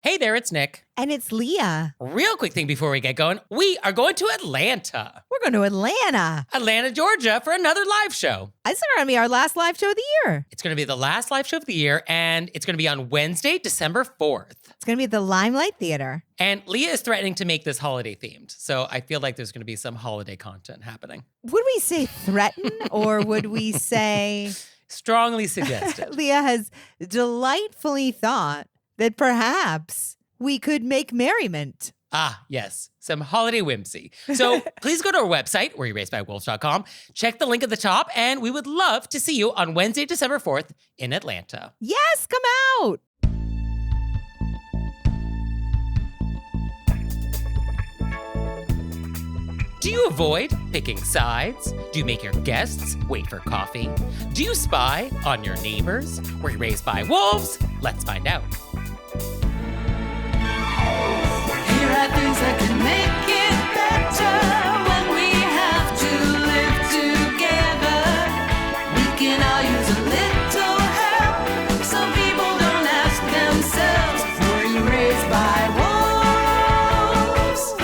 Hey there, it's Nick. And it's Leah. Real quick thing before we get going, we are going to Atlanta. We're going to Atlanta, Georgia for another live show. This is going to be our last live show of the year. It's going to be the last live show of the year, and it's going to be on Wednesday, December 4th. It's going to be at the Limelight Theater. And Leah is threatening to make this holiday themed, so I feel like there's going to be some holiday content happening. Would we say threaten or would we say... Strongly suggested. Leah has delightfully thought that perhaps we could make merriment. Ah, yes. Some holiday whimsy. So please go to our website, wereerased.wolves.com, check the link at the top, and we would love to see you on Wednesday, December 4th in Atlanta. Yes, come out. Do you avoid picking sides? Do you make your guests wait for coffee? Do you spy on your neighbors? Were you raised by wolves? Let's find out. Here are things that can make it better when we have to live together. We can all use a little help. Some people don't ask themselves, were you raised by wolves?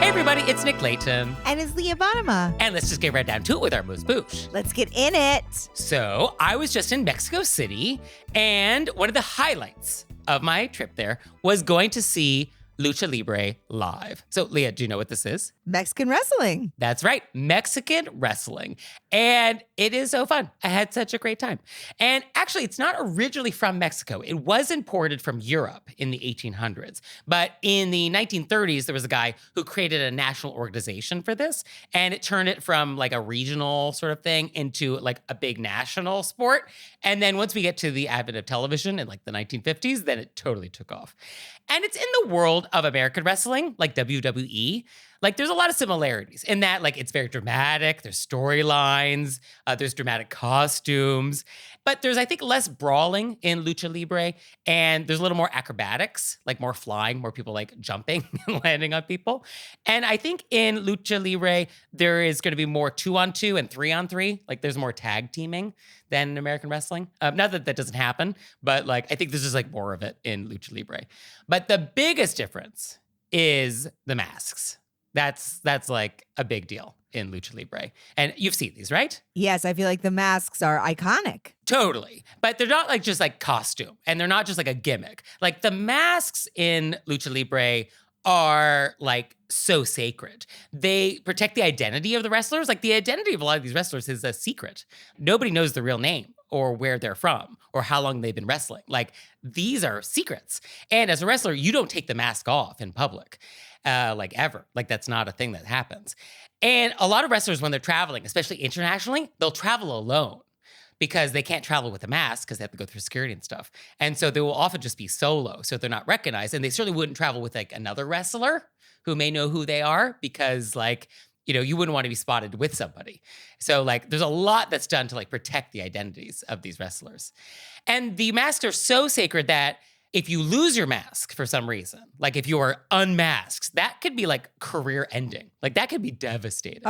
Hey everybody, it's Nick Layton. And it's Leah Bonema. And let's just get right down to it with our AMUSE-BOUCHE. Let's get in it. So I was just in Mexico City, and one of the highlights of my trip there was going to see Lucha Libre live. So Leah, do you know what this is? Mexican wrestling. That's right, Mexican wrestling. And it is so fun. I had such a great time. And actually, it's not originally from Mexico. It was imported from Europe in the 1800s. But in the 1930s, there was a guy who created a national organization for this. And it turned it from like a regional sort of thing into like a big national sport. And then once we get to the advent of television in like the 1950s, then it totally took off. And it's in the world of American wrestling, like WWE. Like, there's a lot of similarities in that, like, it's very dramatic. There's storylines. There's dramatic costumes. But there's, I think, less brawling in Lucha Libre. And there's a little more acrobatics, like more flying, more people, like, jumping and landing on people. And I think in Lucha Libre, there is going to be more 2-on-2 and 3-on-3. Like, there's more tag teaming than in American wrestling. Not that that doesn't happen, but, like, I think there's just, like, more of it in Lucha Libre. But the biggest difference is the masks. That's like a big deal in Lucha Libre. And you've seen these, right? Yes, I feel like the masks are iconic. Totally. But they're not like just like costume, and they're not just like a gimmick. Like the masks in Lucha Libre are like so sacred. They protect the identity of the wrestlers. Like the identity of a lot of these wrestlers is a secret. Nobody knows the real name or where they're from or how long they've been wrestling. Like these are secrets. And as a wrestler, you don't take the mask off in public. Like ever. Like that's not a thing that happens. And a lot of wrestlers, when they're traveling, especially internationally, they'll travel alone because they can't travel with a mask because they have to go through security and stuff. And so they will often just be solo, so they're not recognized. And they certainly wouldn't travel with like another wrestler who may know who they are because like, you know, you wouldn't want to be spotted with somebody. So like there's a lot that's done to like protect the identities of these wrestlers. And the masks are so sacred that if you lose your mask for some reason, like if you are unmasked, that could be like career ending. Like that could be devastating.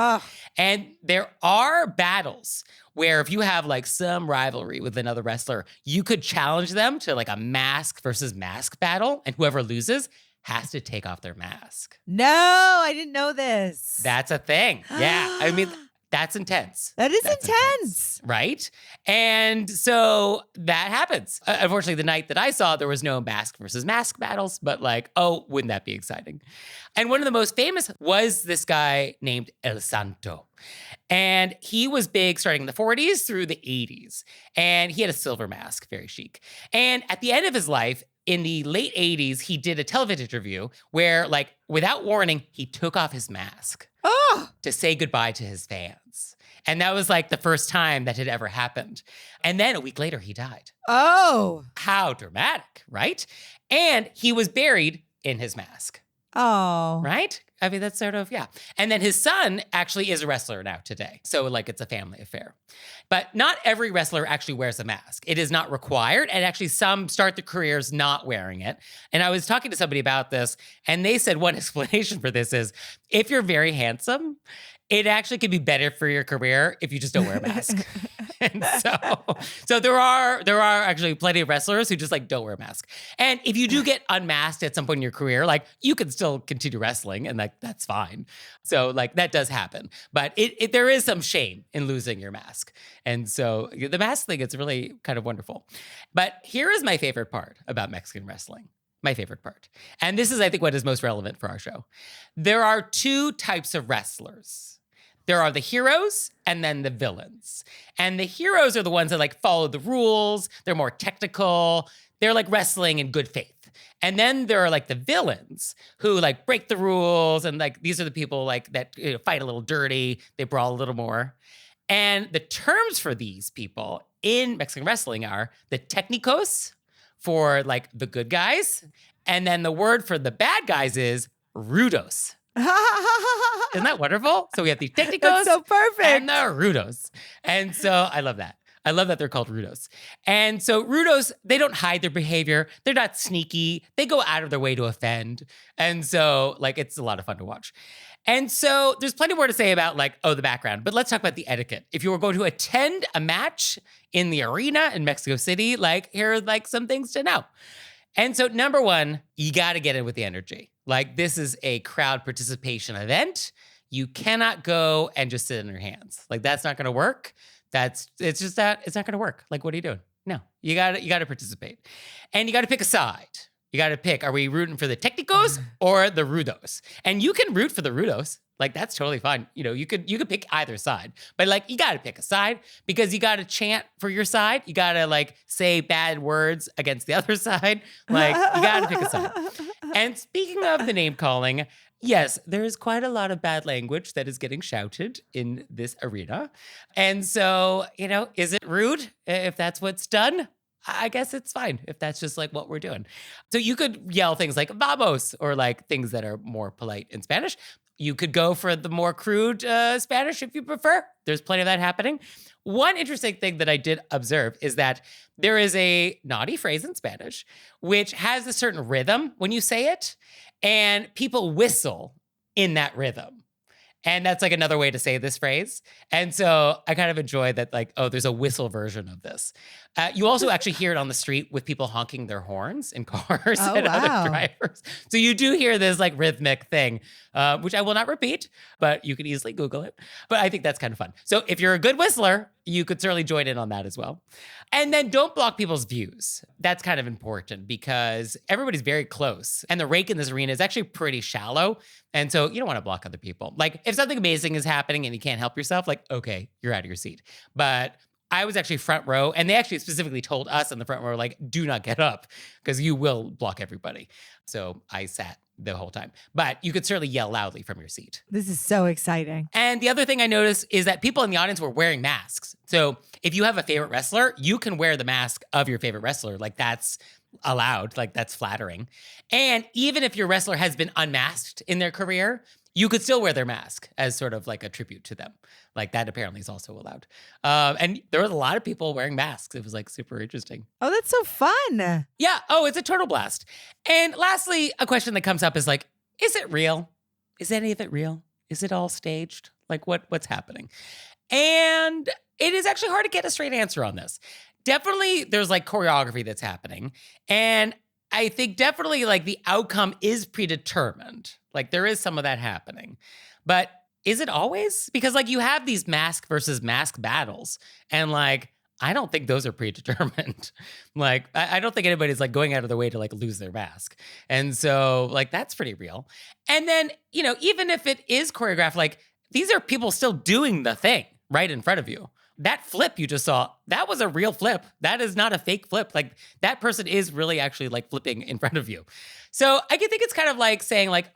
And there are battles where if you have like some rivalry with another wrestler, you could challenge them to like a mask versus mask battle. And whoever loses has to take off their mask. No, I didn't know this. That's a thing. Yeah. I mean, that's intense. That's That's intense. Right? And so that happens. Unfortunately, the night that I saw, there was no mask versus mask battles, but like, oh, wouldn't that be exciting? And one of the most famous was this guy named El Santo. And he was big starting in the 40s through the 80s. And he had a silver mask, very chic. And at the end of his life, in the late 80s, he did a television interview where, like, without warning, he took off his mask to say goodbye to his fans. And that was like the first time that had ever happened. And then a week later, he died. Oh. How dramatic, right? And he was buried in his mask. Oh. Right? I mean, that's sort of, yeah. And then his son actually is a wrestler now today. So like it's a family affair. But not every wrestler actually wears a mask. It is not required. And actually some start their careers not wearing it. And I was talking to somebody about this and they said one explanation for this is if you're very handsome, it actually could be better for your career if you just don't wear a mask. And so there are actually plenty of wrestlers who just like don't wear a mask. And if you do get unmasked at some point in your career, like you can still continue wrestling and like that's fine. So like that does happen. But there is some shame in losing your mask. And so the mask thing is really kind of wonderful. But here is my favorite part about Mexican wrestling. My favorite part. And this is, I think, what is most relevant for our show. There are two types of wrestlers. There are the heroes and then the villains. And the heroes are the ones that like follow the rules. They're more technical. They're like wrestling in good faith. And then there are like the villains who like break the rules. And like these are the people like that fight a little dirty. They brawl a little more. And the terms for these people in Mexican wrestling are the técnicos, for like the good guys. And then the word for the bad guys is rudos. Isn't that wonderful? So we have the técnicos That's so perfect. and the rudos. And so I love that. I love that they're called rudos. And so rudos, they don't hide their behavior. They're not sneaky. They go out of their way to offend. And so like it's a lot of fun to watch. And so there's plenty more to say about like, the background, but let's talk about the etiquette. If you were going to attend a match in the arena in Mexico City, like here are like some things to know. And so number one, you got to get in with the energy. Like this is a crowd participation event. You cannot go and just sit in your hands. Like that's not going to work. It's not going to work. Like, what are you doing? No, you got to participate and you got to pick a side. You got to pick, are we rooting for the técnicos or the rudos? And you can root for the rudos. Like, that's totally fine. You could pick either side. But, like, you got to pick a side because you got to chant for your side. You got to, like, say bad words against the other side. Like, you got to pick a side. And speaking of the name calling, yes, there is quite a lot of bad language that is getting shouted in this arena. And so, is it rude if that's what's done? I guess it's fine if that's just like what we're doing. So you could yell things like vamos or like things that are more polite in Spanish. You could go for the more crude Spanish if you prefer. There's plenty of that happening. One interesting thing that I did observe is that there is a naughty phrase in Spanish which has a certain rhythm when you say it, and people whistle in that rhythm. And that's like another way to say this phrase. And so I kind of enjoy that, like, there's a whistle version of this. You also actually hear it on the street with people honking their horns in cars and other drivers. So you do hear this like rhythmic thing, which I will not repeat, but you can easily Google it. But I think that's kind of fun. So if you're a good whistler, you could certainly join in on that as well. And then don't block people's views. That's kind of important because everybody's very close. And the rake in this arena is actually pretty shallow. And so you don't want to block other people. Like if something amazing is happening and you can't help yourself, like, okay, you're out of your seat. But I was actually front row, and they actually specifically told us in the front row, like, do not get up because you will block everybody. So I sat the whole time. But you could certainly yell loudly from your seat. This is so exciting. And the other thing I noticed is that people in the audience were wearing masks. So if you have a favorite wrestler, you can wear the mask of your favorite wrestler. Like that's allowed, like that's flattering. And even if your wrestler has been unmasked in their career, you could still wear their mask as sort of like a tribute to them. Like that apparently is also allowed. And there was a lot of people wearing masks. It was like super interesting. Oh, that's so fun. Yeah. Oh, it's a total blast. And lastly, a question that comes up is like, is it real? Is any of it real? Is it all staged? Like what's happening? And it is actually hard to get a straight answer on this. Definitely there's like choreography that's happening. And I think definitely like the outcome is predetermined. Like there is some of that happening. But is it always? Because like you have these mask versus mask battles. And like, I don't think those are predetermined. Like, I don't think anybody's like going out of their way to like lose their mask. And so like, that's pretty real. And then, even if it is choreographed, like these are people still doing the thing right in front of you. That flip you just saw, that was a real flip. That is not a fake flip. Like that person is really actually like flipping in front of you. So I can think it's kind of like saying like,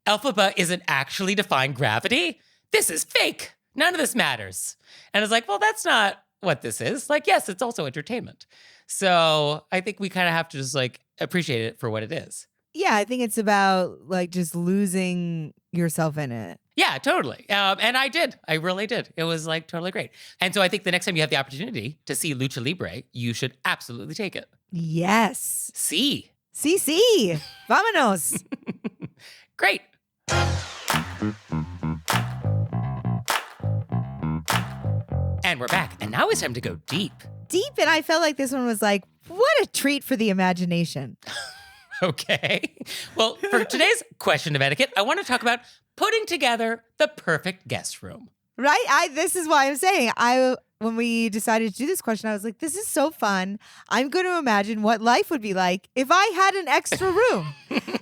Elphaba isn't actually defying gravity. This is fake. None of this matters. And it's like, well, that's not what this is. Like, yes, it's also entertainment. So I think we kind of have to just like appreciate it for what it is. Yeah, I think it's about like just losing yourself in it. Yeah, totally. And I did. I really did. It was like totally great. And so I think the next time you have the opportunity to see Lucha Libre, you should absolutely take it. Yes. Sí. Sí. Vámonos. Great. And we're back. And now it's time to go deep. Deep, and I felt like this one was like, what a treat for the imagination. Okay. Well, for today's question of etiquette, I want to talk about putting together the perfect guest room. Right? This is why I'm saying when we decided to do this question, I was like, this is so fun. I'm going to imagine what life would be like if I had an extra room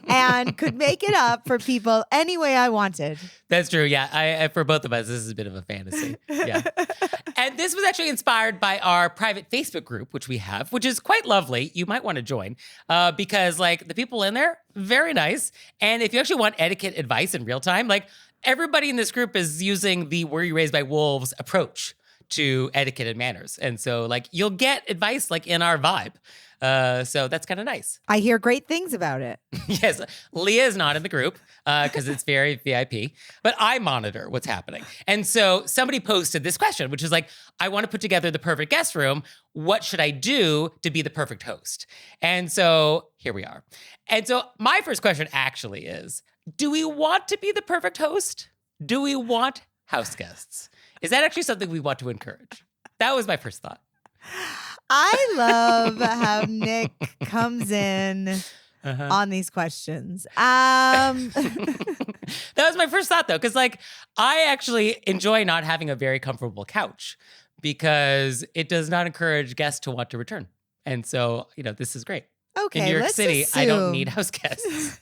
and could make it up for people any way I wanted. That's true. Yeah. I for both of us, this is a bit of a fantasy. Yeah. And this was actually inspired by our private Facebook group, which we have, which is quite lovely. You might want to join because like the people in there, very nice. And if you actually want etiquette advice in real time, like everybody in this group is using the Were You Raised by Wolves approach to etiquette and manners. And so like you'll get advice like in our vibe. So that's kind of nice. I hear great things about it. Yes, Leah is not in the group because it's very VIP, but I monitor what's happening. And so somebody posted this question, which is like, I want to put together the perfect guest room. What should I do to be the perfect host? And so here we are. And so my first question actually is, do we want to be the perfect host? Do we want house guests? Is that actually something we want to encourage? That was my first thought. I love how Nick comes in on these questions. That was my first thought, though, because like I actually enjoy not having a very comfortable couch because it does not encourage guests to want to return. And so, this is great. Okay, in New York let's City, assume, I don't need house guests.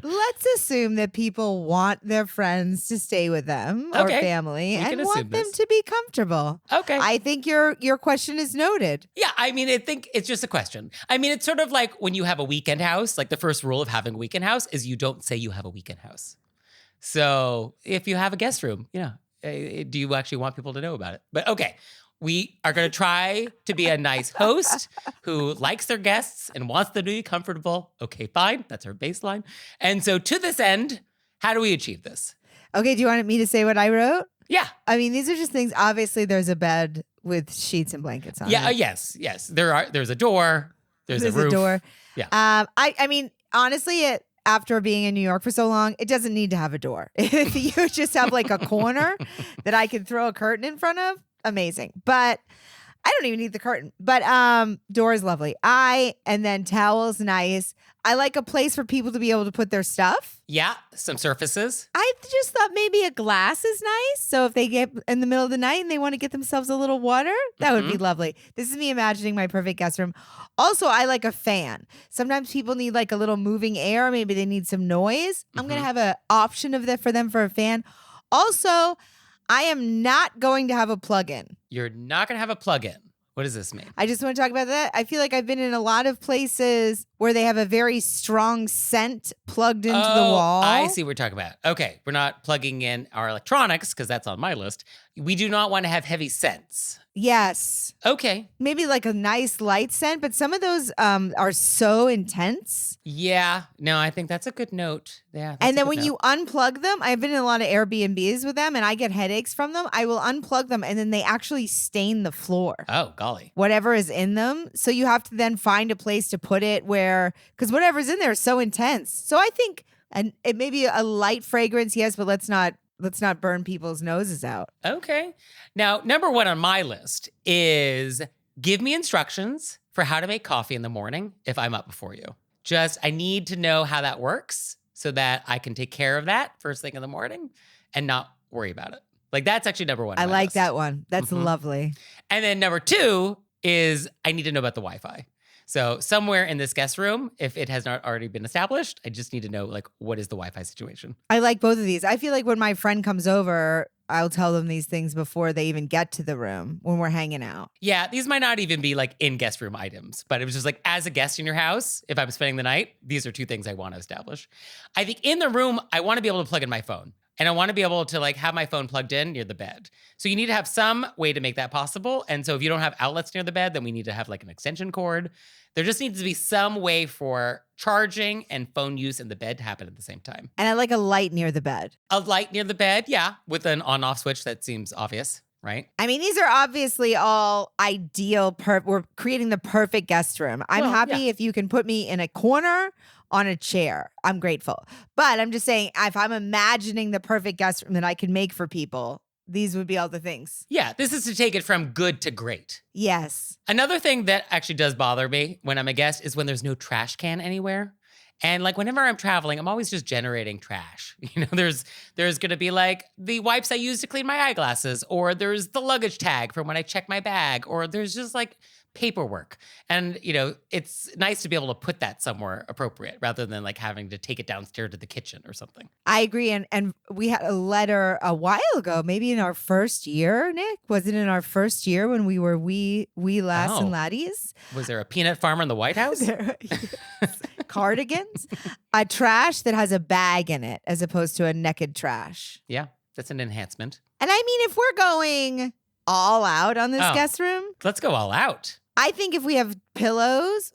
Let's assume that people want their friends to stay with them or Okay, family we can and want assume them this. to be comfortable. Okay. I think your question is noted. Yeah, I mean, I think it's just a question. I mean, it's sort of like when you have a weekend house, like the first rule of having a weekend house is you don't say you have a weekend house. So if you have a guest room, do you actually want people to know about it? But okay, we are going to try to be a nice host who likes their guests and wants them to be comfortable. Okay, fine. That's our baseline. And so to this end, how do we achieve this? Okay, do you want me to say what I wrote? Yeah. I mean, these are just things. Obviously, there's a bed with sheets and blankets on it. Yes. There's a door. There's a roof. door. Yeah. I mean, honestly, after being in New York for so long, it doesn't need to have a door. If you just have like a corner that I can throw a curtain in front of, amazing. But I don't even need the curtain. But door is lovely. And then towels, nice. I like a place for people to be able to put their stuff. Yeah, some surfaces. I just thought maybe a glass is nice. So if they get in the middle of the night and they want to get themselves a little water, that would be lovely. This is me imagining my perfect guest room. Also, I like a fan. Sometimes people need like a little moving air. Maybe they need some noise. I'm going to have an option of that for them for a fan. Also, I am not going to have a plug-in. You're not going to have a plug-in. What does this mean? I just want to talk about that. I feel like I've been in a lot of places where they have a very strong scent plugged into the wall. I see what we're talking about. Okay, we're not plugging in our electronics because that's on my list. We do not want to have heavy scents. Yes. Okay. Maybe like a nice light scent, but some of those are so intense. Yeah. No, I think that's a good note. Yeah. And then when you unplug them, I've been in a lot of Airbnbs with them and I get headaches from them. I will unplug them and then they actually stain the floor. Oh, golly. Whatever is in them. So you have to then find a place to put it because whatever's in there is so intense. So I think, and it may be a light fragrance, yes, but let's not burn people's noses out. Okay. Now, number one on my list is give me instructions for how to make coffee in the morning if I'm up before you. I need to know how that works so that I can take care of that first thing in the morning and not worry about it. Like that's actually number one. I on my like list. that one. That's lovely. And then number two is I need to know about the Wi-Fi. So somewhere in this guest room, if it has not already been established, I just need to know like what is the Wi-Fi situation. I like both of these. I feel like when my friend comes over, I'll tell them these things before they even get to the room when we're hanging out. Yeah, these might not even be like in guest room items, but it was just like as a guest in your house, if I'm spending the night, these are two things I want to establish. I think in the room, I want to be able to plug in my phone. And I want to be able to like have my phone plugged in near the bed. So you need to have some way to make that possible. And so if you don't have outlets near the bed, then we need to have like an extension cord. There just needs to be some way for charging and phone use in the bed to happen at the same time. And I like a light near the bed. A light near the bed, yeah, with an on-off switch that seems obvious, right? I mean, these are obviously all ideal. We're creating the perfect guest room. I'm happy if you can put me in a corner on a chair. I'm grateful. But I'm just saying, if I'm imagining the perfect guest room that I can make for people, these would be all the things. Yeah, this is to take it from good to great. Yes. Another thing that actually does bother me when I'm a guest is when there's no trash can anywhere. And like whenever I'm traveling, I'm always just generating trash. You know, there's going to be like the wipes I use to clean my eyeglasses, or there's the luggage tag from when I check my bag, or there's just like paperwork. And, you know, it's nice to be able to put that somewhere appropriate rather than like having to take it downstairs to the kitchen or something. I agree. And we had a letter a while ago, maybe in our first year, Nick. Was it in our first year when we were wee lass and laddies? Was there a peanut farmer in the White House? Cardigans? A trash that has a bag in it as opposed to a naked trash. Yeah, that's an enhancement. And I mean, if we're going all out on this guest room, let's go all out. I think if we have pillows,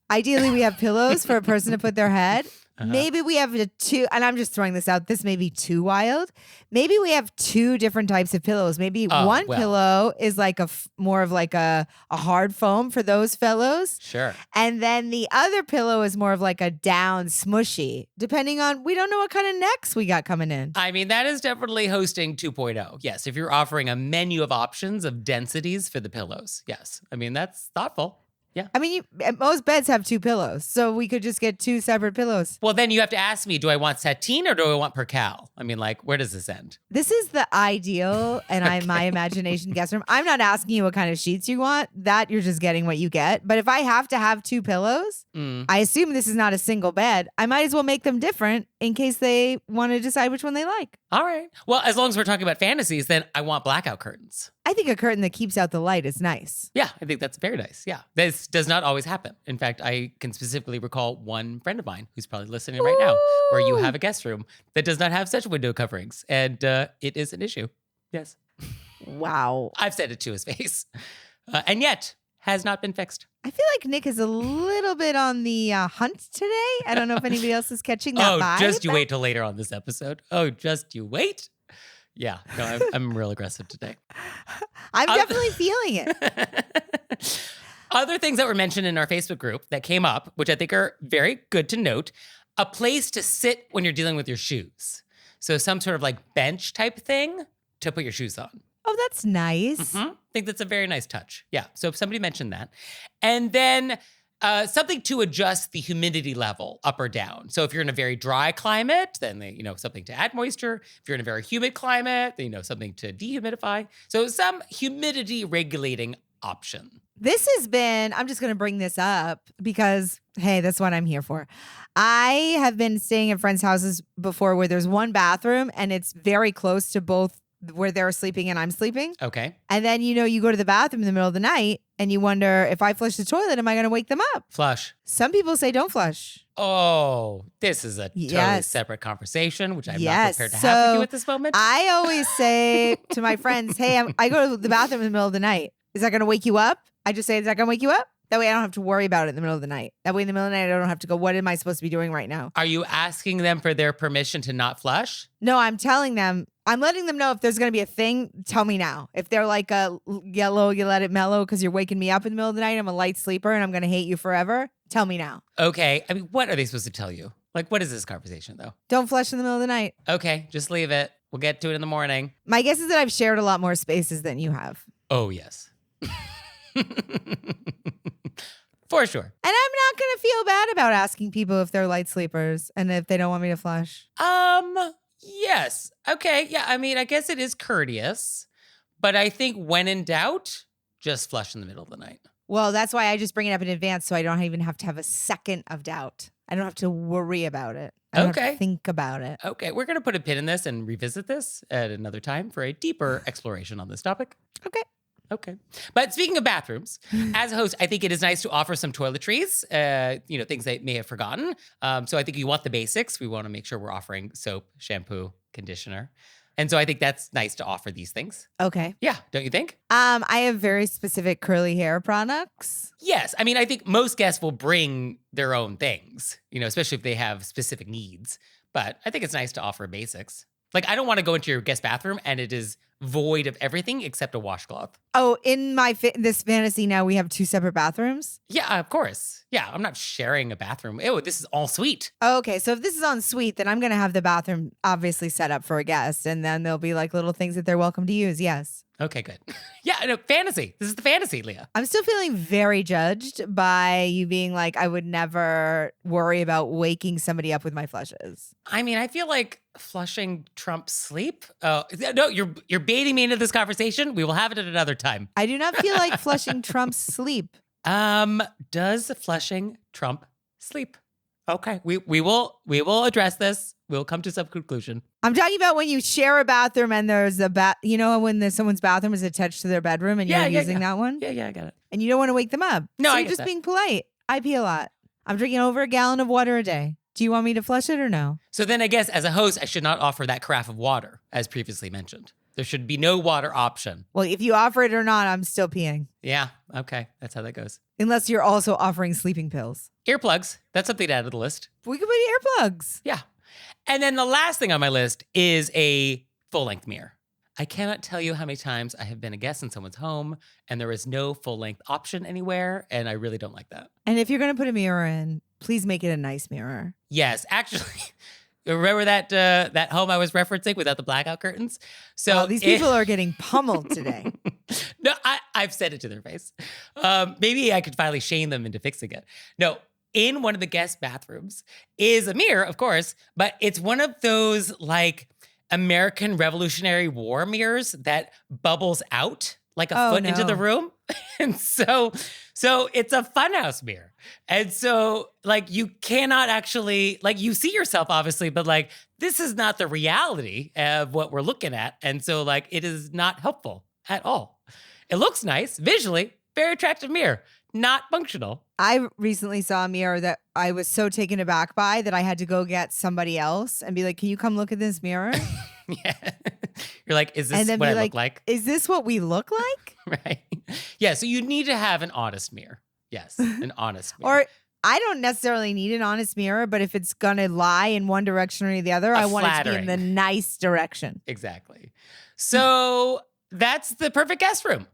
ideally we have pillows for a person to put their head, maybe we have two, and I'm just throwing this out, this may be too wild. Maybe we have two different types of pillows. Maybe one pillow is like more of like a hard foam for those fellows. Sure. And then the other pillow is more of like a down smushy, depending on, we don't know what kind of necks we got coming in. I mean, that is definitely hosting 2.0. Yes, if you're offering a menu of options of densities for the pillows. Yes. I mean, that's thoughtful. Yeah. I mean, most beds have two pillows, so we could just get two separate pillows. Well, then you have to ask me, do I want sateen or do I want percale? I mean, like, where does this end? This is the ideal, and my imagination guest room. I'm not asking you what kind of sheets you want. That you're just getting what you get. But if I have to have two pillows, I assume this is not a single bed. I might as well make them different in case they want to decide which one they like. All right. Well, as long as we're talking about fantasies, then I want blackout curtains. I think a curtain that keeps out the light is nice. Yeah, I think that's very nice. Yeah. This does not always happen. In fact, I can specifically recall one friend of mine who's probably listening right now, where you have a guest room that does not have such window coverings. And it is an issue. Yes. Wow. I've said it to his face. And yet, has not been fixed. I feel like Nick is a little bit on the hunt today. I don't know if anybody else is catching that vibe. Just you wait till later on this episode. Oh, just you wait. Yeah, no, I'm real aggressive today. I'm definitely feeling it. Other things that were mentioned in our Facebook group that came up, which I think are very good to note, a place to sit when you're dealing with your shoes. So some sort of like bench type thing to put your shoes on. Oh, that's nice. I think that's a very nice touch. Yeah, so if somebody mentioned that. And then something to adjust the humidity level up or down. So if you're in a very dry climate, then something to add moisture. If you're in a very humid climate, then something to dehumidify. So some humidity regulating option. This has been, I'm just going to bring this up because, hey, that's what I'm here for. I have been staying at friends' houses before where there's one bathroom and it's very close to both where they're sleeping and I'm sleeping. Okay. And then, you go to the bathroom in the middle of the night and you wonder, if I flush the toilet, am I going to wake them up? Flush. Some people say don't flush. Oh, this is a totally separate conversation, which I'm not prepared to have with you at this moment. I always say to my friends, hey, I go to the bathroom in the middle of the night. Is that going to wake you up? I just say, is that going to wake you up? That way I don't have to worry about it in the middle of the night. That way in the middle of the night, I don't have to go, what am I supposed to be doing right now? Are you asking them for their permission to not flush? No, I'm telling them, I'm letting them know if there's going to be a thing, tell me now. If they're like a yellow, you let it mellow because you're waking me up in the middle of the night. I'm a light sleeper and I'm going to hate you forever. Tell me now. Okay. I mean, what are they supposed to tell you? Like, what is this conversation though? Don't flush in the middle of the night. Okay. Just leave it. We'll get to it in the morning. My guess is that I've shared a lot more spaces than you have. Oh, yes. For sure. And I'm not going to feel bad about asking people if they're light sleepers and if they don't want me to flush. Yes. Okay. Yeah. I mean, I guess it is courteous, but I think when in doubt, just flush in the middle of the night. Well, that's why I just bring it up in advance so I don't even have to have a second of doubt. I don't have to worry about it. I don't have to think about it. Okay. We're going to put a pin in this and revisit this at another time for a deeper exploration on this topic. Okay. But speaking of bathrooms, as a host, I think it is nice to offer some toiletries, things they may have forgotten. So I think you want the basics. We want to make sure we're offering soap, shampoo, conditioner. And so I think that's nice to offer these things. Okay. Yeah, don't you think? I have very specific curly hair products. Yes. I mean, I think most guests will bring their own things, especially if they have specific needs. But I think it's nice to offer basics. Like, I don't want to go into your guest bathroom and it is void of everything except a washcloth. Oh, in my this fantasy now, we have 2 separate bathrooms? Yeah, of course. Yeah, I'm not sharing a bathroom. Ew, this is all suite. Oh, okay, so if this is en suite, then I'm going to have the bathroom obviously set up for a guest, and then there'll be like little things that they're welcome to use, yes. Okay, good. Yeah, no, fantasy. This is the fantasy, Leah. I'm still feeling very judged by you being like, I would never worry about waking somebody up with my flushes. I mean, I feel like flushing trumps sleep. Oh, no, you're baiting me into this conversation. We will have it at another time. I do not feel like flushing trumps sleep. Does flushing trump sleep? Okay, we will address this. We'll come to some conclusion. I'm talking about when you share a bathroom and there's a when someone's bathroom is attached to their bedroom and you're using that one. Yeah, I got it. And you don't want to wake them up. No, so I you're get just that. being polite. I pee a lot. I'm drinking over a gallon of water a day. Do you want me to flush it or no? So then I guess as a host, I should not offer that carafe of water, as previously mentioned. There should be no water option. Well, if you offer it or not, I'm still peeing. Yeah, okay. That's how that goes. Unless you're also offering sleeping pills. Earplugs. That's something to add to the list. We could put earplugs. Yeah. And then the last thing on my list is a full-length mirror. I cannot tell you how many times I have been a guest in someone's home and there is no full-length option anywhere, and I really don't like that. And if you're going to put a mirror in, please make it a nice mirror. Yes, actually, remember that home I was referencing without the blackout curtains? So These people are getting pummeled today. No, I've said it to their face. Maybe I could finally shame them into fixing it. No, in one of the guest bathrooms is a mirror, of course, but it's one of those like American Revolutionary War mirrors that bubbles out like a foot into the room. And so it's a funhouse mirror. And so like you cannot actually, like you see yourself obviously, but like this is not the reality of what we're looking at. And so like it is not helpful at all. It looks nice visually, very attractive mirror, not functional. I recently saw a mirror that I was so taken aback by that I had to go get somebody else and be like, can you come look at this mirror? Yeah. You're like, is this And then what be I like, look like? Is this what we look like? Right. Yeah. So you need to have an honest mirror. Yes. An honest mirror. Or I don't necessarily need an honest mirror, but if it's going to lie in one direction or the other, I want it to be in the nice direction. Exactly. So that's the perfect guest room.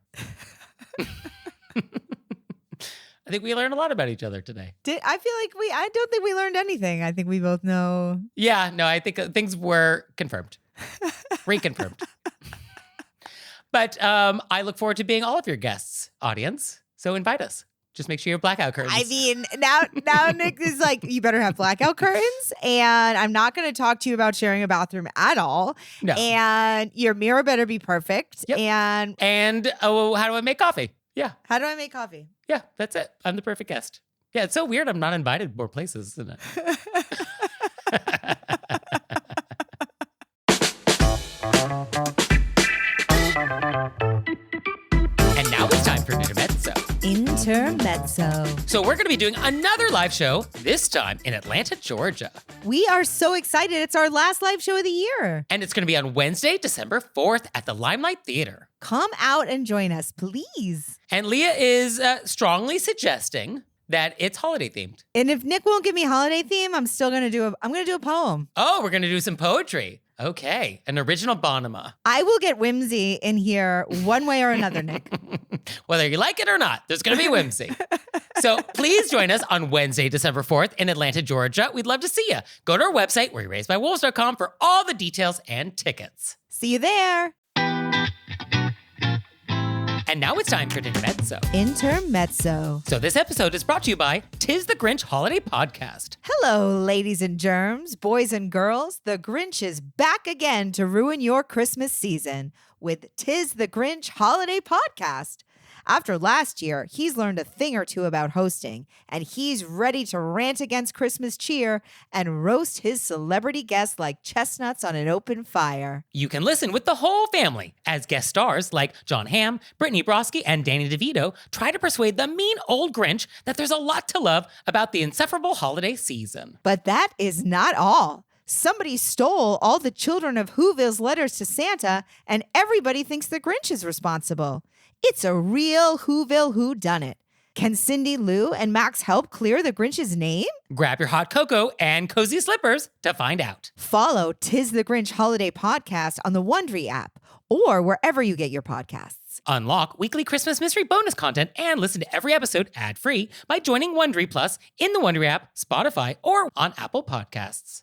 I think we learned a lot about each other today. I feel like I don't think we learned anything. I think we both know. Yeah, no, I think things were confirmed. Reconfirmed. But I look forward to being all of your guests, audience. So invite us. Just make sure you have blackout curtains. I mean, now Nick is like, you better have blackout curtains, and I'm not going to talk to you about sharing a bathroom at all. No. And your mirror better be perfect. Yep. And how do I make coffee? Yeah. how do I make coffee? Yeah, that's it. I'm the perfect guest. Yeah, it's so weird I'm not invited more places, isn't it? And now it's time for Intermezzo. Intermezzo. So we're going to be doing another live show, this time in Atlanta, Georgia. We are so excited. It's our last live show of the year. And it's going to be on Wednesday, December 4th at the Limelight Theater. Come out and join us, please. And Leah is strongly suggesting that it's holiday themed. And if Nick won't give me holiday theme, I'm going to do a poem. Oh, we're going to do some poetry. Okay, an original Bonema. I will get whimsy in here one way or another, Nick. Whether you like it or not, there's going to be whimsy. So please join us on Wednesday, December 4th in Atlanta, Georgia. We'd love to see you. Go to our website, wereraisedbywolves.com, for all the details and tickets. See you there. And now it's time for Intermezzo. Intermezzo. So this episode is brought to you by 'Tis the Grinch Holiday Podcast. Hello, ladies and germs, boys and girls. The Grinch is back again to ruin your Christmas season with 'Tis the Grinch Holiday Podcast. After last year, he's learned a thing or two about hosting, and he's ready to rant against Christmas cheer and roast his celebrity guests like chestnuts on an open fire. You can listen with the whole family as guest stars like John Hamm, Brittany Broski, and Danny DeVito try to persuade the mean old Grinch that there's a lot to love about the insufferable holiday season. But that is not all. Somebody stole all the children of Whoville's letters to Santa, and everybody thinks the Grinch is responsible. It's a real Whoville whodunit. Can Cindy Lou and Max help clear the Grinch's name? Grab your hot cocoa and cozy slippers to find out. Follow 'Tis the Grinch Holiday Podcast on the Wondery app or wherever you get your podcasts. Unlock weekly Christmas mystery bonus content and listen to every episode ad-free by joining Wondery Plus in the Wondery app, Spotify, or on Apple Podcasts.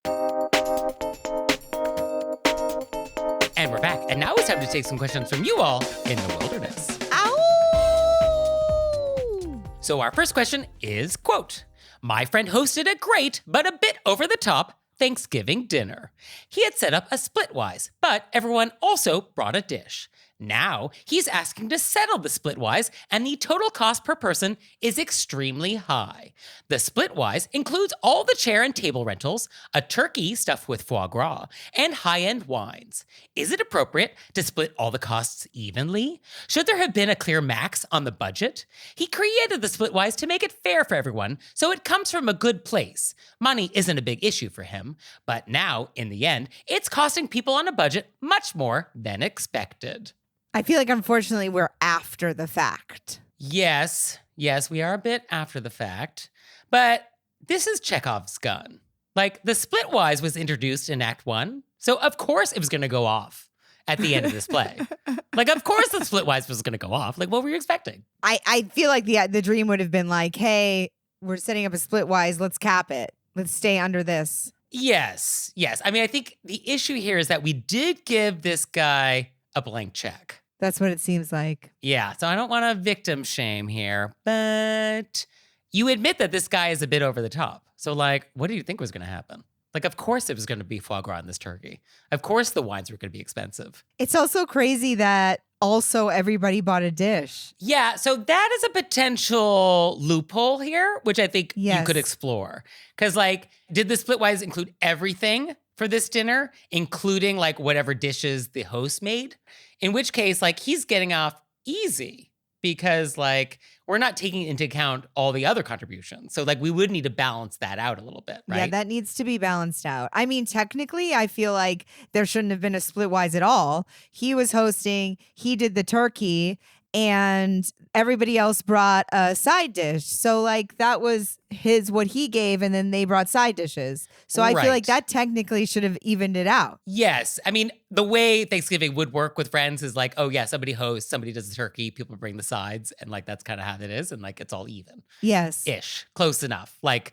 And we're back, and now it's time to take some questions from you all in the wilderness. Ow! So our first question is, quote, "My friend hosted a great, but a bit over-the-top Thanksgiving dinner. He had set up a splitwise, but everyone also brought a dish. Now, he's asking to settle the splitwise, and the total cost per person is extremely high. The splitwise includes all the chair and table rentals, a turkey stuffed with foie gras, and high-end wines. Is it appropriate to split all the costs evenly? Should there have been a clear max on the budget? He created the splitwise to make it fair for everyone, so it comes from a good place. Money isn't a big issue for him, but now, in the end, it's costing people on a budget much more than expected." I feel like, unfortunately, we're after the fact. Yes, we are a bit after the fact, but this is Chekhov's gun. Like, the splitwise was introduced in Act 1, so of course it was going to go off at the end of this play. Like, of course the splitwise was going to go off. Like, what were you expecting? I feel like the dream would have been like, hey, we're setting up a splitwise, let's cap it. Let's stay under this. Yes. I mean, I think the issue here is that we did give this guy a blank check. That's what it seems like. Yeah, so I don't want to victim shame here, but you admit that this guy is a bit over the top. So, like, what do you think was going to happen? Like, of course it was going to be foie gras in this turkey. Of course the wines were going to be expensive. It's also crazy that also everybody bought a dish. Yeah, so that is a potential loophole here, which I think you could explore. Because, like, did the splitwise include everything for this dinner, including, like, whatever dishes the host made? In which case, like, he's getting off easy because, like, we're not taking into account all the other contributions. So, like, we would need to balance that out a little bit, right? Yeah, that needs to be balanced out. I mean, technically, I feel like there shouldn't have been a splitwise at all. He was hosting, he did the turkey, and everybody else brought a side dish. So, like, that was what he gave, and then they brought side dishes. So I feel like that technically should have evened it out. Yes. I mean, the way Thanksgiving would work with friends is like, oh, yeah, somebody hosts, somebody does the turkey, people bring the sides, and, like, that's kind of how it is, and, like, it's all even. Yes. Ish. Close enough. Like,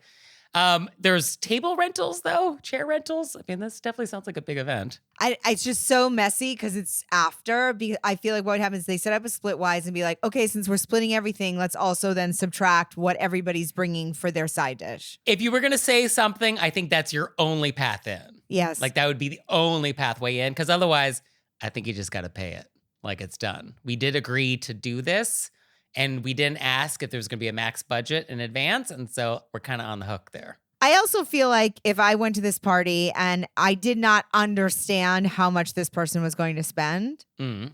there's table rentals, though, chair rentals. I mean, this definitely sounds like a big event. It's just so messy because it's after. I feel like what happens is they set up a splitwise and be like, okay, since we're splitting everything, let's also then subtract what everybody's bringing for their side dish. If you were going to say something, I think that's your only path in. Yes. Like, that would be the only pathway in, because otherwise, I think you just got to pay it. Like, it's done. We did agree to do this, and we didn't ask if there's going to be a max budget in advance, and so we're kind of on the hook there. I also feel like if I went to this party and I did not understand how much this person was going to spend,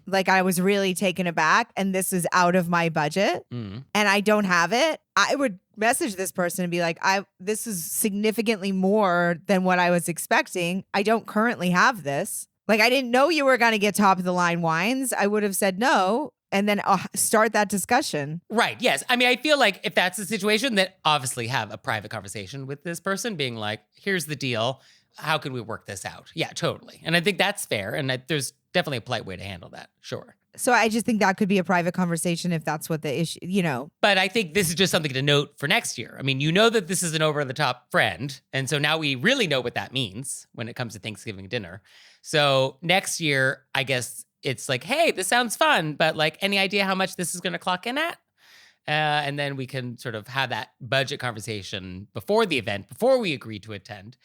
like, I was really taken aback and this is out of my budget and I don't have it, I would message this person and be like, this is significantly more than what I was expecting. I don't currently have this. Like, I didn't know you were going to get top of the line wines. I would have said no. And then start that discussion. Right. Yes. I mean, I feel like if that's the situation, then obviously have a private conversation with this person being like, here's the deal. How can we work this out? Yeah, totally. And I think that's fair. And there's definitely a polite way to handle that. Sure. So I just think that could be a private conversation if that's what the issue, you know. But I think this is just something to note for next year. I mean, you know that this is an over-the-top friend. And so now we really know what that means when it comes to Thanksgiving dinner. So next year, I guess it's like, hey, this sounds fun, but, like, any idea how much this is going to clock in at? And then we can sort of have that budget conversation before the event, before we agree to attend,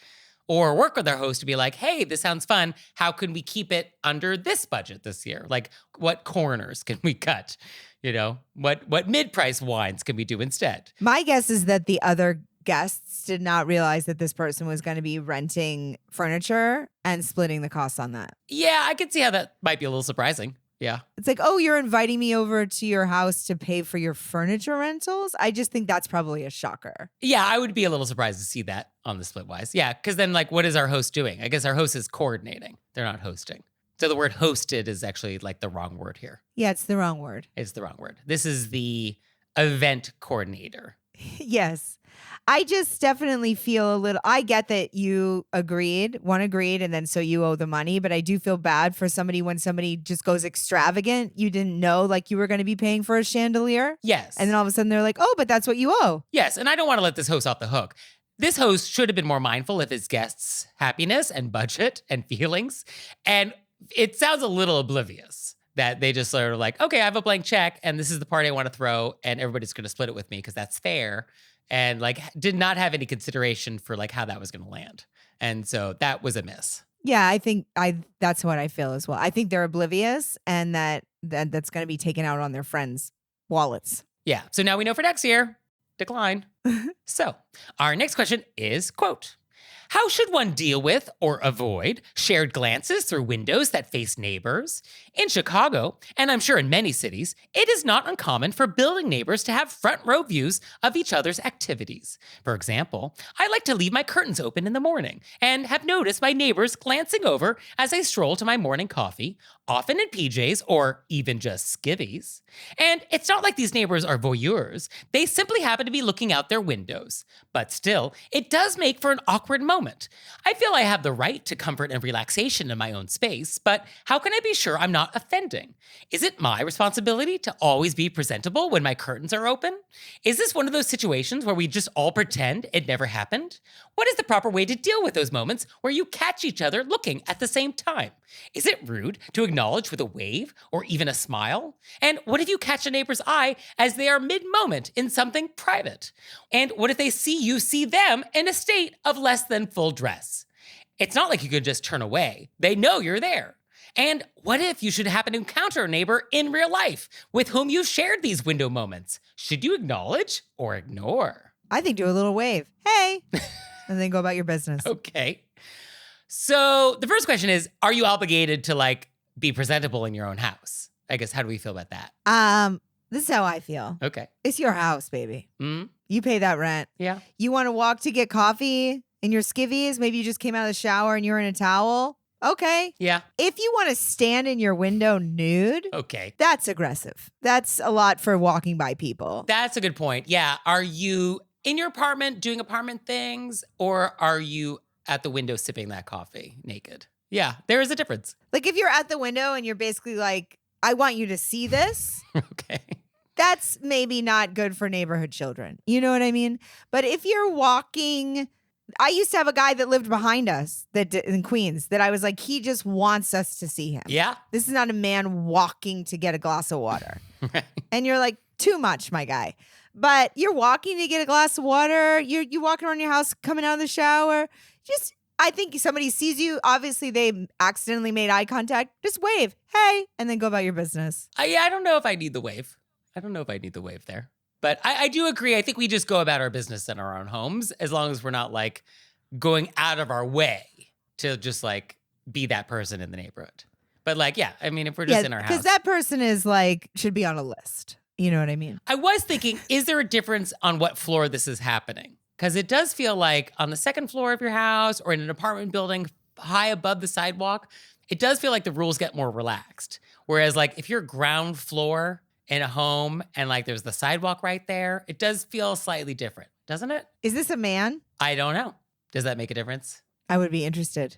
or work with our host to be like, hey, this sounds fun. How can we keep it under this budget this year? Like, what corners can we cut? You know, what mid-price wines can we do instead? My guess is that the other guests did not realize that this person was going to be renting furniture and splitting the costs on that. Yeah, I could see how that might be a little surprising. Yeah. It's like, oh, you're inviting me over to your house to pay for your furniture rentals? I just think that's probably a shocker. Yeah, I would be a little surprised to see that on the Splitwise. Yeah, because then, like, what is our host doing? I guess our host is coordinating. They're not hosting. So the word hosted is actually, like, the wrong word here. Yeah, it's the wrong word. It's the wrong word. This is the event coordinator. Yes. I just definitely feel a little, I get that you agreed, one agreed, and then so you owe the money, but I do feel bad for somebody when somebody just goes extravagant. You didn't know like you were going to be paying for a chandelier. Yes. And then all of a sudden they're like, oh, but that's what you owe. Yes, and I don't want to let this host off the hook. This host should have been more mindful of his guests' happiness and budget and feelings. And it sounds a little oblivious that they just sort of like, okay, I have a blank check and this is the party I want to throw and everybody's going to split it with me because that's fair. And like did not have any consideration for like how that was going to land. And so that was a miss. Yeah, I think that's what I feel as well. I think they're oblivious and that's going to be taken out on their friends' wallets. Yeah. So now we know for next year, decline. So our next question is, quote, how should one deal with or avoid shared glances through windows that face neighbors? In Chicago, and I'm sure in many cities, it is not uncommon for building neighbors to have front row views of each other's activities. For example, I like to leave my curtains open in the morning and have noticed my neighbors glancing over as I stroll to my morning coffee, often in PJs or even just skivvies. And it's not like these neighbors are voyeurs. They simply happen to be looking out their windows. But still, it does make for an awkward moment. I feel I have the right to comfort and relaxation in my own space, but how can I be sure I'm not offending? Is it my responsibility to always be presentable when my curtains are open? Is this one of those situations where we just all pretend it never happened? What is the proper way to deal with those moments where you catch each other looking at the same time? Is it rude to acknowledge with a wave or even a smile? And what if you catch a neighbor's eye as they are mid-moment in something private? And what if they see them in a state of less than full dress? It's not like you could just turn away. They know you're there. And what if you should happen to encounter a neighbor in real life with whom you've shared these window moments? Should you acknowledge or ignore? I think do a little wave. Hey. And then go about your business. Okay. So the first question is, are you obligated to like be presentable in your own house? I guess, how do we feel about that? This is how I feel. Okay. It's your house, baby. Mm, You pay that rent. yeah. You want to walk to get coffee in your skivvies? Maybe you just came out of the shower and you're in a towel. Okay. Yeah. If you want to stand in your window nude, Okay. that's aggressive. That's a lot for walking by people. That's a good point. Yeah. Are you in your apartment doing apartment things or are you at the window sipping that coffee naked? Yeah, there is a difference. Like if you're at the window and you're basically like, I want you to see this. Okay. That's maybe not good for neighborhood children. You know what I mean? But if you're walking, I used to have a guy that lived behind us in Queens that I was like, he just wants us to see him. Yeah. This is not a man walking to get a glass of water. Right. And you're like, too much, my guy. But you're walking to get a glass of water. You're walking around your house, coming out of the shower. I think somebody sees you. Obviously, they accidentally made eye contact. Just wave, hey, and then go about your business. I don't know if I need the wave. I don't know if I need the wave there. But I do agree. I think we just go about our business in our own homes as long as we're not like going out of our way to just like be that person in the neighborhood. But like, yeah, I mean, if we're just in our house. Because that person is like, should be on a list. You know what I mean? I was thinking, is there a difference on what floor this is happening? Because it does feel like on the second floor of your house or in an apartment building high above the sidewalk, it does feel like the rules get more relaxed. Whereas like if you're ground floor in a home and like there's the sidewalk right there, it does feel slightly different, doesn't it? Is this a man? I don't know. Does that make a difference? I would be interested.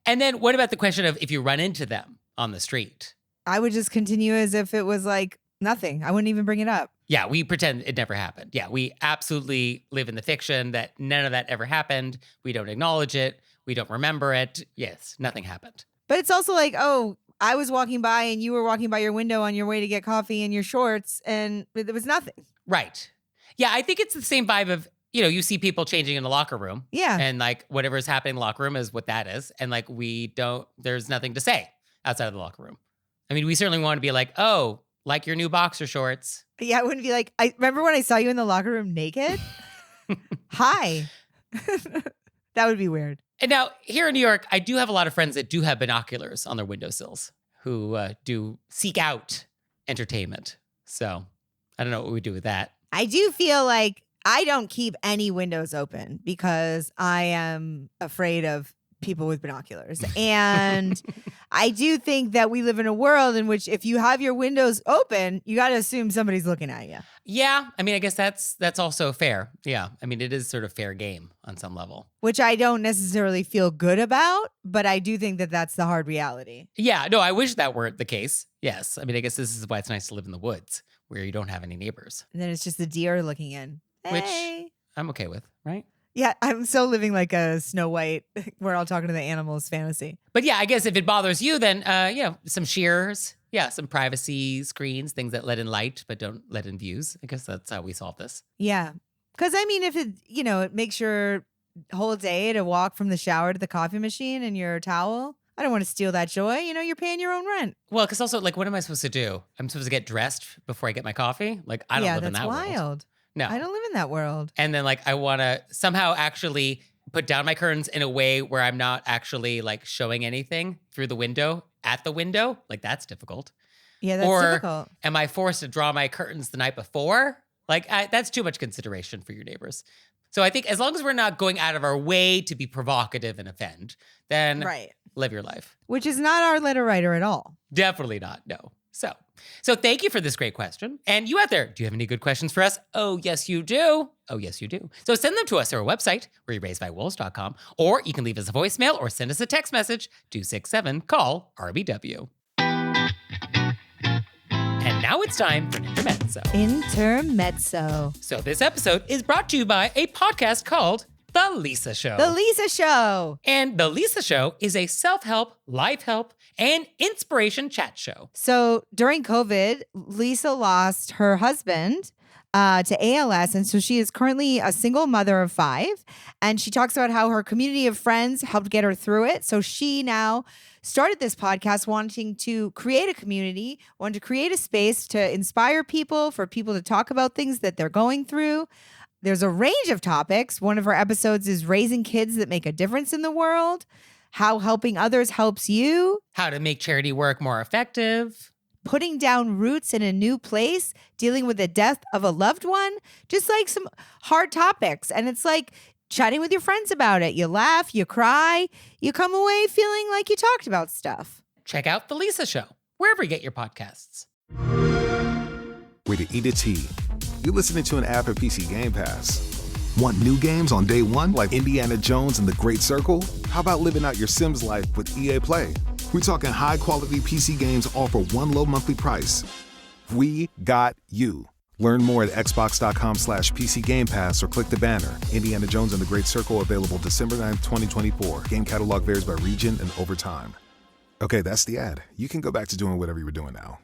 And then what about the question of if you run into them on the street? I would just continue as if it was like nothing. I wouldn't even bring it up. Yeah, we pretend it never happened. Yeah, we absolutely live in the fiction that none of that ever happened. We don't acknowledge it. We don't remember it. Yes, nothing happened. But it's also like, oh, I was walking by and you were walking by your window on your way to get coffee in your shorts and there was nothing. Right. Yeah, I think it's the same vibe of, you see people changing in the locker room. Yeah. And like whatever's happening in the locker room is what that is. And like there's nothing to say outside of the locker room. I mean, we certainly want to be like, oh, like your new boxer shorts. Yeah, I wouldn't be like, I remember when I saw you in the locker room naked? Hi. That would be weird. And now here in New York, I do have a lot of friends that do have binoculars on their windowsills who do seek out entertainment. So I don't know what we do with that. I do feel like I don't keep any windows open because I am afraid of people with binoculars. And I do think that we live in a world in which if you have your windows open, you got to assume somebody's looking at you. Yeah, I mean, I guess that's also fair. Yeah, I mean, it is sort of fair game on some level. Which I don't necessarily feel good about, but I do think that that's the hard reality. Yeah, no, I wish that weren't the case. Yes, I mean, I guess this is why it's nice to live in the woods where you don't have any neighbors. And then it's just the deer looking in. Which Hey. I'm okay with, right? Yeah, I'm so living like a Snow White. We're all talking to the animals fantasy. But yeah, I guess if it bothers you, then some shears, some privacy screens, things that let in light but don't let in views. I guess that's how we solve this. Yeah. Because I mean, if it makes your whole day to walk from the shower to the coffee machine and your towel, I don't want to steal that joy. You're paying your own rent. Well, because also, like, what am I supposed to do? I'm supposed to get dressed before I get my coffee? Like, I don't live in that world. Yeah, that's wild. No. I don't live in that world. And then, like, I want to somehow actually put down my curtains in a way where I'm not actually, like, showing anything through the window, at the window. Like, that's difficult. Yeah, that's difficult. Am I forced to draw my curtains the night before? Like, that's too much consideration for your neighbors. So I think as long as we're not going out of our way to be provocative and offend, then live your life. Which is not our letter writer at all. Definitely not, no. So thank you for this great question. And you out there, do you have any good questions for us? Oh, yes, you do. Oh, yes, you do. So send them to us at our website, wereraisedbywolves.com, or you can leave us a voicemail or send us a text message, 267-CALL-RBW. And now it's time for Intermezzo. Intermezzo. So this episode is brought to you by a podcast called The Lisa Show. The Lisa Show. And The Lisa Show is a self-help, life help, and inspiration chat show. So during COVID, Lisa lost her husband to ALS. And so she is currently a single mother of 5. And she talks about how her community of friends helped get her through it. So she now started this podcast wanting to create a community, wanted to create a space to inspire people, for people to talk about things that they're going through. There's a range of topics. One of her episodes is raising kids that make a difference in the world, how helping others helps you, how to make charity work more effective, putting down roots in a new place, dealing with the death of a loved one, just like some hard topics. And it's like chatting with your friends about it. You laugh, you cry, you come away feeling like you talked about stuff. Check out The Lisa Show, wherever you get your podcasts. Way to eat a tea. You're listening to an ad for PC Game Pass. Want new games on day one, like Indiana Jones and the Great Circle? How about living out your Sims life with EA Play? We're talking high-quality PC games all for one low monthly price. We got you. Learn more at xbox.com/PC Game Pass or click the banner. Indiana Jones and the Great Circle available December 9th, 2024. Game catalog varies by region and over time. Okay, that's the ad. You can go back to doing whatever you were doing now.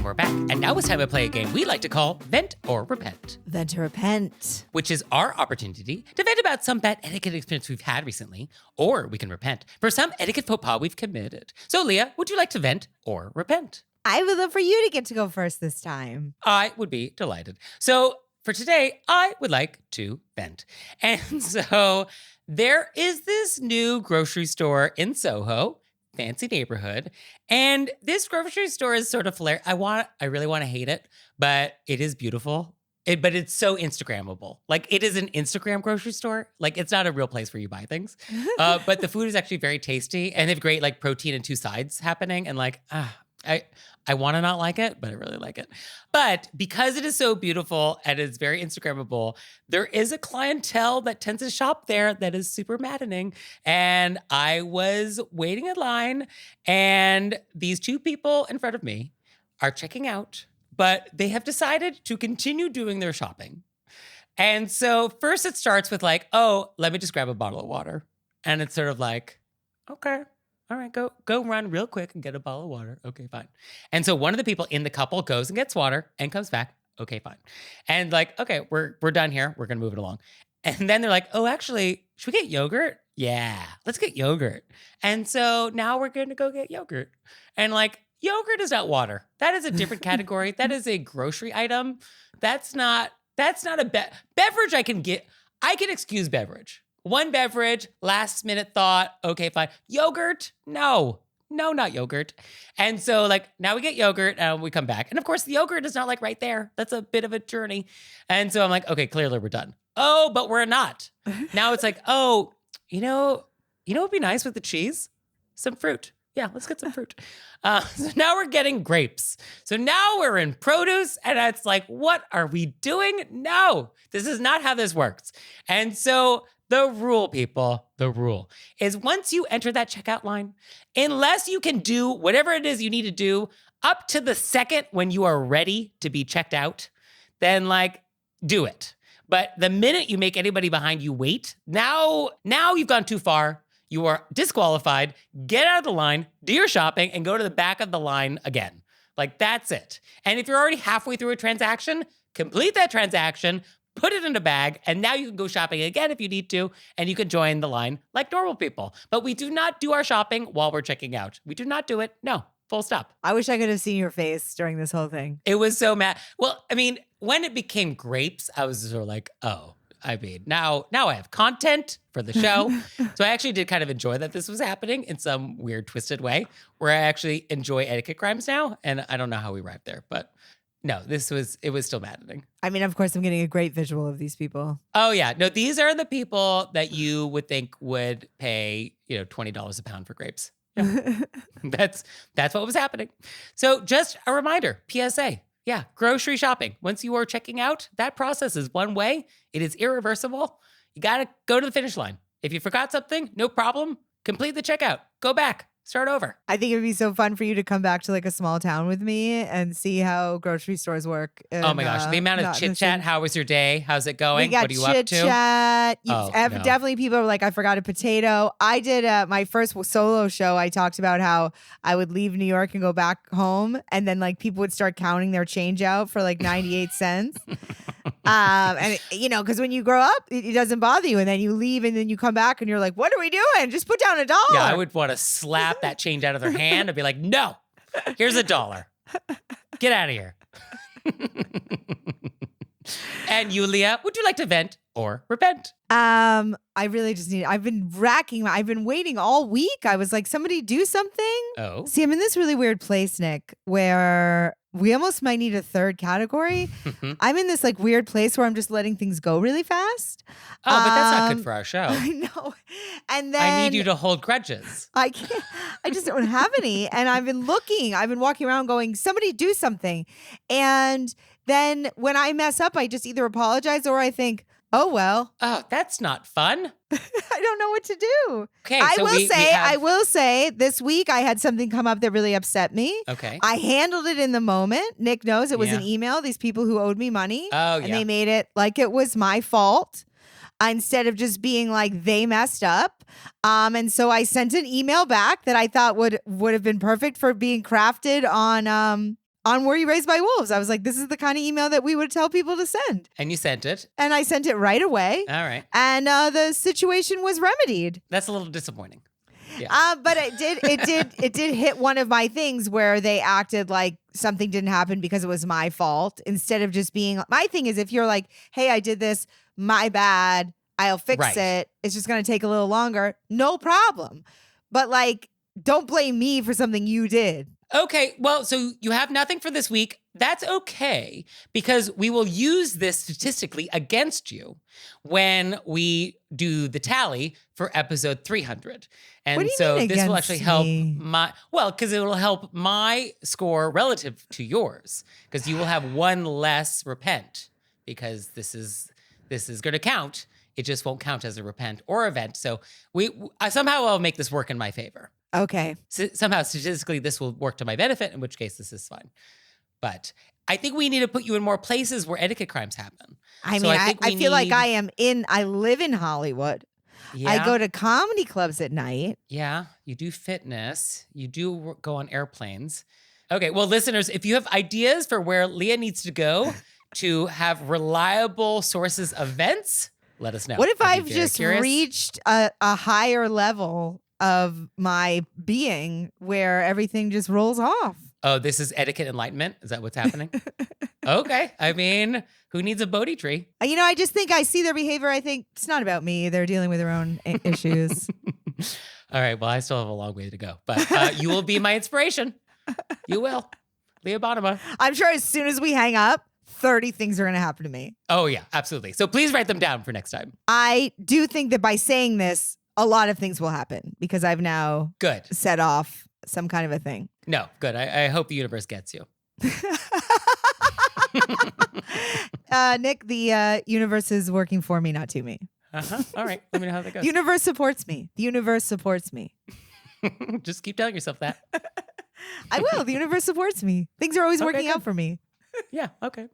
We're back. And now it's time to play a game we like to call Vent or Repent. Vent or Repent. Which is our opportunity to vent about some bad etiquette experience we've had recently, or we can repent for some etiquette faux pas we've committed. So, Leah, would you like to vent or repent? I would love for you to get to go first this time. I would be delighted. So, for today, I would like to vent. And so, there is this new grocery store in Soho, fancy neighborhood. And this grocery store is sort of hilarious. I really want to hate it, but it is beautiful. But it's so Instagrammable. Like, it is an Instagram grocery store. Like, it's not a real place where you buy things. But the food is actually very tasty. And they have great, like, protein and 2 sides happening. And, like, I want to not like it, but I really like it. But because it is so beautiful and it's very Instagrammable, there is a clientele that tends to shop there that is super maddening. And I was waiting in line, and these 2 people in front of me are checking out, but they have decided to continue doing their shopping. And so first it starts with like, oh, let me just grab a bottle of water. And it's sort of like, okay. All right, go run real quick and get a bottle of water. Okay, fine. And so one of the people in the couple goes and gets water and comes back. Okay, fine. And like, okay, we're done here. We're going to move it along. And then they're like, oh, actually, should we get yogurt? Yeah, let's get yogurt. And so now we're going to go get yogurt. And like, yogurt is not water. That is a different category. That is a grocery item. That's not a beverage I can get. I can excuse beverage. One beverage, last minute thought, okay, fine. Yogurt? No. not yogurt. And so like now we get yogurt and we come back. And of course the yogurt is not like right there. That's a bit of a journey. And so I'm like, okay, clearly we're done. Oh, but we're not. Now it's like, oh, you know what'd be nice with the cheese? Some fruit. Yeah, let's get some fruit. So now we're getting grapes. So now we're in produce and it's like, what are we doing? No, this is not how this works. And so the rule, people, the rule is once you enter that checkout line, unless you can do whatever it is you need to do up to the second when you are ready to be checked out, then like do it. But the minute you make anybody behind you wait, now you've gone too far. You are disqualified. Get out of the line, do your shopping, and go to the back of the line again. Like, that's it. And if you're already halfway through a transaction, complete that transaction, put it in a bag, and now you can go shopping again if you need to, and you can join the line like normal people. But we do not do our shopping while we're checking out. We do not do it. No, full stop. I wish I could have seen your face during this whole thing. It was so mad. Well, I mean, when it became grapes, I was sort of like, oh, I mean, now I have content for the show. So I actually did kind of enjoy that this was happening in some weird, twisted way where I actually enjoy etiquette crimes now. And I don't know how we arrived there, but no, it was still maddening. I mean, of course, I'm getting a great visual of these people. Oh yeah. No, these are the people that you would think would pay, $20 a pound for grapes. Yeah. That's what was happening. So just a reminder, PSA. Yeah, grocery shopping. Once you are checking out, that process is one way. It is irreversible. You got to go to the finish line. If you forgot something, no problem. Complete the checkout. Go back. Start over. I think it would be so fun for you to come back to like a small town with me and see how grocery stores work. Oh my gosh, the amount of chit chat. How was your day? How's it going? We got what are you up to? Chit-chat. No. Definitely people were like, I forgot a potato. I did my first solo show. I talked about how I would leave New York and go back home. And then like people would start counting their change out for like 98 cents. And because when you grow up, it doesn't bother you. And then you leave and then you come back and you're like, what are we doing? Just put down $1. Yeah, I would want to slap that change out of their hand and be like, no, here's $1. Get out of here. And Yulia, would you like to vent or repent? I really just I've been waiting all week. I was like, somebody do something. Oh. See, I'm in this really weird place, Nick, where we almost might need a third category. I'm in this like weird place where I'm just letting things go really fast. Oh, but that's not good for our show. I know. And then I need you to hold grudges. I can't. I just don't have any. And I've been walking around going, somebody do something. And then when I mess up, I just either apologize or I think, oh, well. Oh, that's not fun. I don't know what to do. Okay, I will say this week I had something come up that really upset me. Okay. I handled it in the moment. Nick knows it was an email. These people who owed me money. Oh, and they made it like it was my fault instead of just being like they messed up. And so I sent an email back that I thought would have been perfect for being crafted on Were You Raised by Wolves? I was like, this is the kind of email that we would tell people to send. And you sent it. And I sent it right away. All right. And the situation was remedied. That's a little disappointing. Yeah. But it did hit one of my things where they acted like something didn't happen because it was my fault instead of just being, my thing is if you're like, hey, I did this, my bad, I'll fix it. It's just going to take a little longer. No problem. But like, don't blame me for something you did. Okay, well, so you have nothing for this week. That's okay, because we will use this statistically against you when we do the tally for episode 300. And what do you so mean this will actually help me? because it will help my score relative to yours, because you will have one less repent, because this is going to count. It just won't count as a repent or event. So somehow I'll make this work in my favor. Okay. So somehow statistically this will work to my benefit, in which case this is fine. But I think we need to put you in more places where etiquette crimes happen. I feel like I live in Hollywood. Yeah. I go to comedy clubs at night. Yeah, you do fitness. You do go on airplanes. Okay, well, listeners, if you have ideas for where Leah needs to go to have reliable sources of events, let us know. What if I'd I've be very just curious. reached a higher level of my being where everything just rolls off? Oh, this is etiquette enlightenment? Is that what's happening? Okay. I mean, who needs a Bodhi tree? I just think I see their behavior. I think it's not about me. They're dealing with their own issues. All right. Well, I still have a long way to go, but you will be my inspiration. You will. Leah Bonema. I'm sure as soon as we hang up, 30 things are going to happen to me. Oh, yeah, absolutely. So please write them down for next time. I do think that by saying this, a lot of things will happen because I've now Good. set off some kind of a thing. No, good. I hope the universe gets you. Nick, the universe is working for me, not to me. Uh-huh. All right. Let me know how that goes. The universe supports me. The universe supports me. Just keep telling yourself that. I will. The universe supports me. Things are always working out for me. Yeah, okay.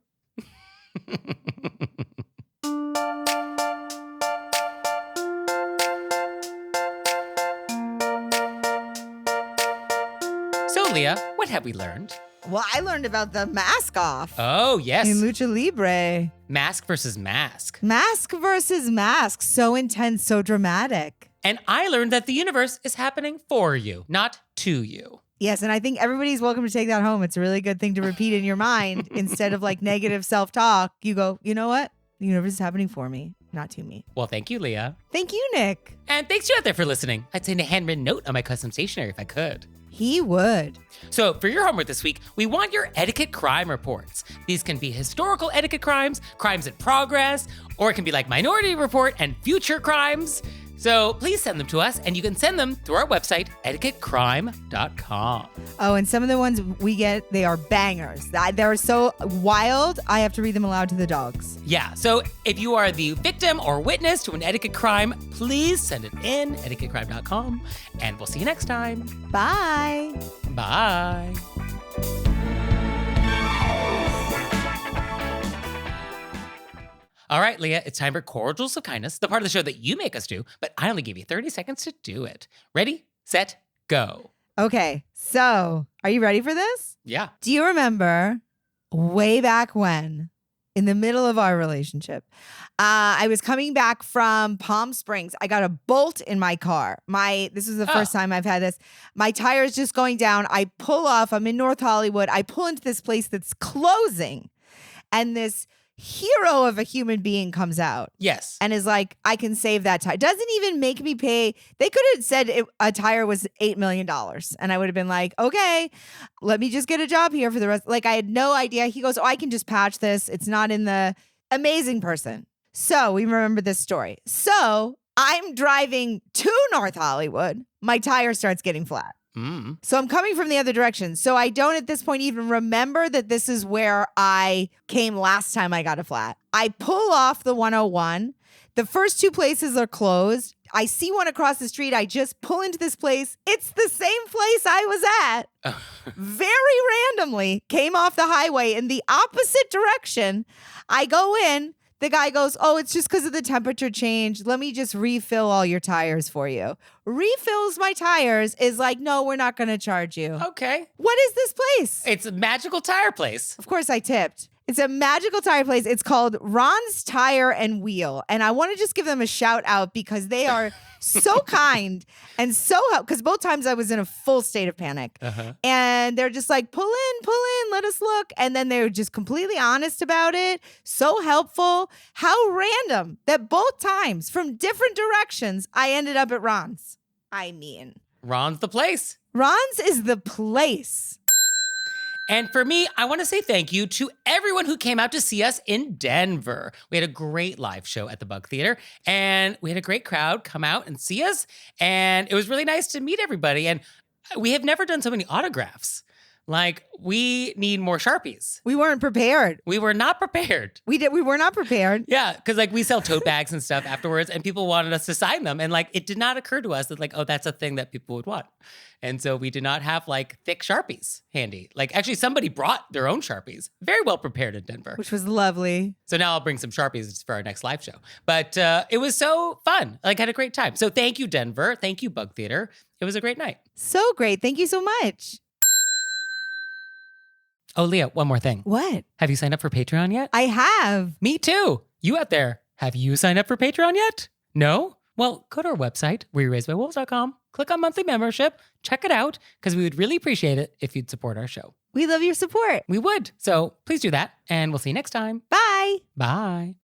So, Leah, what have we learned? Well, I learned about the mask off Oh, yes. in Lucha Libre. Mask versus mask. Mask versus mask. So intense, so dramatic. And I learned that the universe is happening for you, not to you. Yes, and I think everybody's welcome to take that home. It's a really good thing to repeat in your mind. Instead of like negative self-talk, you go, you know what? The universe is happening for me, not to me. Well, thank you, Leah. Thank you, Nick. And thanks to you out there for listening. I'd send a handwritten note on my custom stationery if I could. He would. So for your homework this week, we want your etiquette crime reports. These can be historical etiquette crimes, crimes in progress, or it can be like Minority Report and future crimes. So please send them to us, and you can send them through our website, etiquettecrime.com. Oh, and some of the ones we get, they are bangers. They're so wild, I have to read them aloud to the dogs. Yeah, so if you are the victim or witness to an etiquette crime, please send it in, etiquettecrime.com, and we'll see you next time. Bye. Bye. All right, Leah, it's time for Cordials of Kindness, the part of the show that you make us do, but I only give you 30 seconds to do it. Ready, set, go. Okay, so are you ready for this? Yeah. Do you remember way back when, in the middle of our relationship, I was coming back from Palm Springs. I got a bolt in my car. This is the first time I've had this. My tire is just going down. I pull off. I'm in North Hollywood. I pull into this place that's closing, and this hero of a human being comes out. Yes. And is like, I can save that tire. Doesn't even make me pay. They could have said a tire was $8 million. And I would have been like, okay, let me just get a job here for the rest. Like, I had no idea. He goes, oh, I can just patch this. It's not in the amazing person. So we remember this story. So I'm driving to North Hollywood. My tire starts getting flat. So I'm coming from the other direction. So I don't at this point even remember that this is where I came last time I got a flat. I pull off the 101. The first two places are closed. I see one across the street. I just pull into this place. It's the same place I was at. Very randomly came off the highway in the opposite direction. I go in. The guy goes, oh, it's just because of the temperature change. Let me just refill all your tires for you. Refills my tires, is like, no, we're not going to charge you. Okay. What is this place? It's a magical tire place. Of course I tipped. It's a magical tire place. It's called Ron's Tire and Wheel. And I want to just give them a shout out because they are so kind and so helpful. Because both times I was in a full state of panic. And they're just like, pull in, let us look. And then they were just completely honest about it. So helpful. How random that both times from different directions, I ended up at Ron's. I mean, Ron's the place. Ron's is the place. And for me, I want to say thank you to everyone who came out to see us in Denver. We had a great live show at the Bug Theater, and we had a great crowd come out and see us. And it was really nice to meet everybody. And we have never done so many autographs. Like, we need more Sharpies. We weren't prepared. We were not prepared. We were not prepared. Yeah, because like we sell tote bags and stuff afterwards, and people wanted us to sign them. And like, it did not occur to us that like, oh, that's a thing that people would want. And so we did not have like thick Sharpies handy. Like, actually, somebody brought their own Sharpies. Very well prepared in Denver. Which was lovely. So now I'll bring some Sharpies for our next live show. But it was so fun. Like, had a great time. So thank you, Denver. Thank you, Bug Theater. It was a great night. So great. Thank you so much. Oh, Leah, one more thing. What? Have you signed up for Patreon yet? I have. Me too. You out there, have you signed up for Patreon yet? No? Well, go to our website, wereraisedbywolves.com, click on monthly membership, check it out, because we would really appreciate it if you'd support our show. We love your support. We would. So please do that, and we'll see you next time. Bye. Bye.